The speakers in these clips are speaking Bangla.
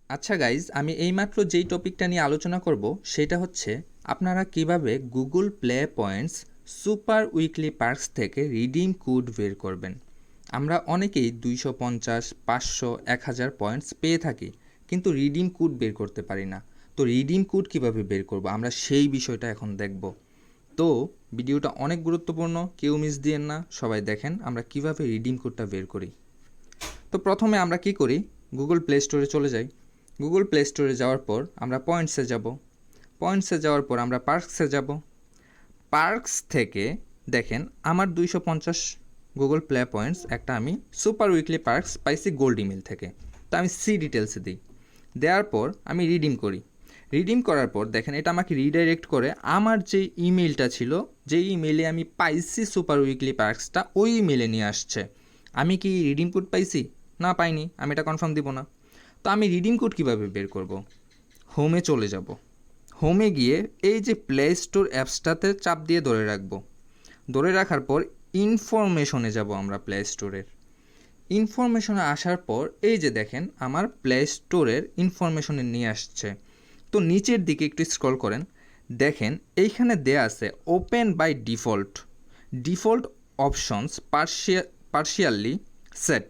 আচ্ছা গাইজ, আমি এইমাত্র যেই টপিকটা নিয়ে আলোচনা করব সেটা হচ্ছে আপনারা কিভাবে Google play points super weekly parks থেকে রিডিম কোড বের করবেন। আমরা অনেকেই 250, 500, 1000 পয়েন্টস পেয়ে থাকি, কিন্তু রিডিম কোড বের করতে পারি না। তো রিডিম কোড কিভাবে বের করব আমরা সেই বিষয়টা এখন দেখব। তো ভিডিওটা অনেক গুরুত্বপূর্ণ, কেউ মিস দিয়েন না, সবাই দেখেন আমরা কিভাবে রিডিম কোডটা বের করি। তো প্রথমে আমরা কি করি, গুগল প্লে স্টোরে চলে যাই। গুগল প্লে স্টোরে যাওয়ার পর আমরা পয়েন্টসে যাব। পয়েন্টসে যাওয়ার পর আমরা পার্কসে যাব। পার্কস থেকে দেখেন আমার 250 গুগল প্লে পয়েন্টস একটা আমি সুপার উইকলি পার্কস পাইছি গোল্ড ইমেল থেকে। তো আমি সি ডিটেলসে দিই। দেওয়ার পর আমি রিডিম করি। রিডিম করার পর দেখেন এটা আমাকে রিডাইরেক্ট করে আমার যে ইমেলটা ছিল, যেই ইমেলে আমি পাইছি সুপার উইকলি পার্কসটা, ওই ইমেলে নিয়ে আসছে। আমি কি রিডিম কোড পাইছি? না, পাইনি, আমি এটা কনফার্ম দিব না। তো আমি রিডিম কোড কীভাবে বের করব? হোমে চলে যাব। হোমে গিয়ে এই যে প্লে স্টোর অ্যাপসটাতে চাপ দিয়ে ধরে রাখবো। ধরে রাখার পর ইনফরমেশনে যাব আমরা প্লে স্টোরের। ইনফরমেশনে আসার পর এই যে দেখেন আমার প্লে স্টোরের ইনফরমেশনে নিয়ে আসছে। তো নিচের দিকে একটু স্ক্রল করেন, দেখেন এইখানে দেয়া আছে open by default, default options partially set.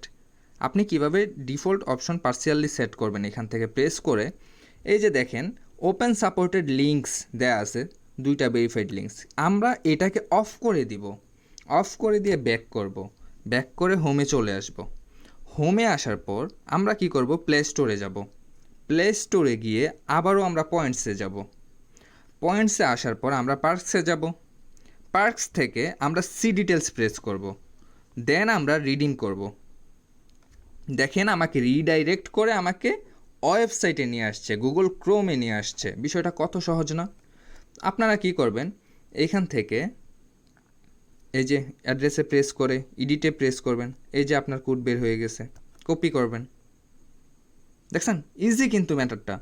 আপনি কিভাবে ডিফল্ট অপশন পার্শিয়ালি সেট করবেন, এখান থেকে প্রেস করে এই যে দেখেন ওপেন সাপোর্টেড লিঙ্কস দেয়া আছে, 2টা ভেরিফাইড লিঙ্কস, আমরা এটাকে অফ করে দিব। অফ করে দিয়ে ব্যাক করব। ব্যাক করে হোমে চলে আসব। হোমে আসার পর আমরা কি করব, প্লে স্টোরে যাব। প্লে স্টোরে গিয়ে আবারও আমরা পয়েন্টসে যাব। পয়েন্টসে আসার পর আমরা পার্কসে যাব। পার্কস থেকে আমরা সি ডিটেলস প্রেস করব। দেন আমরা রিডিম করব। দেখেন আমাকে রিডাইরেক্ট করে আমাকে ওয়েবসাইটে নিয়ে আসছে, গুগল ক্রোমে নিয়ে আসছে। বিষয়টা কত সহজ না? আপনারা কি করবেন, এইখান থেকে এই যে অ্যাড্রেসে প্রেস করে এডিটে প্রেস করবেন, এই যে আপনার কোড বের হয়ে গেছে, কপি করবেন। দেখছেন ইজি কিন্তু ম্যাটারটা।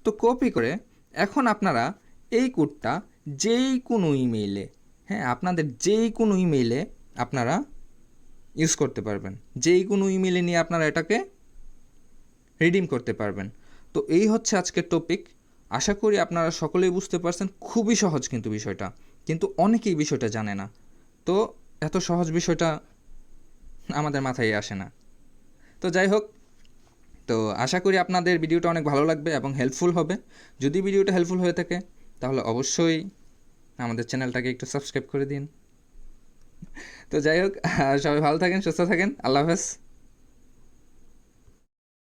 তো কপি করে এখন আপনারা এই কোডটা যেই কোনো ইমেইলে, হ্যাঁ আপনাদের যেই কোনো ইমেইলে আপনারা ইউজ করতে পারবেন। যেই কোনো ইমেইলে নিয়ে আপনারা এটাকে রিডিম করতে পারবেন। তো এই হচ্ছে আজকের টপিক। আশা করি আপনারা সকলেই বুঝতে পারছেন, খুবই সহজ কিন্তু বিষয়টা, কিন্তু অনেকেই বিষয়টা জানে না। তো এত সহজ বিষয়টা আমাদের মাথায় আসে না। তো যাই হোক, তো আশা করি আপনাদের ভিডিওটা অনেক ভালো লাগবে এবং হেল্পফুল হবে। যদি ভিডিওটা হেল্পফুল হয়ে থাকে তাহলে অবশ্যই আমাদের চ্যানেলটাকে একটু সাবস্ক্রাইব করে দিন। তো যাই হোক, সবাই ভালো থাকেন, সুস্থ থাকেন, আল্লাহ হাফেজ।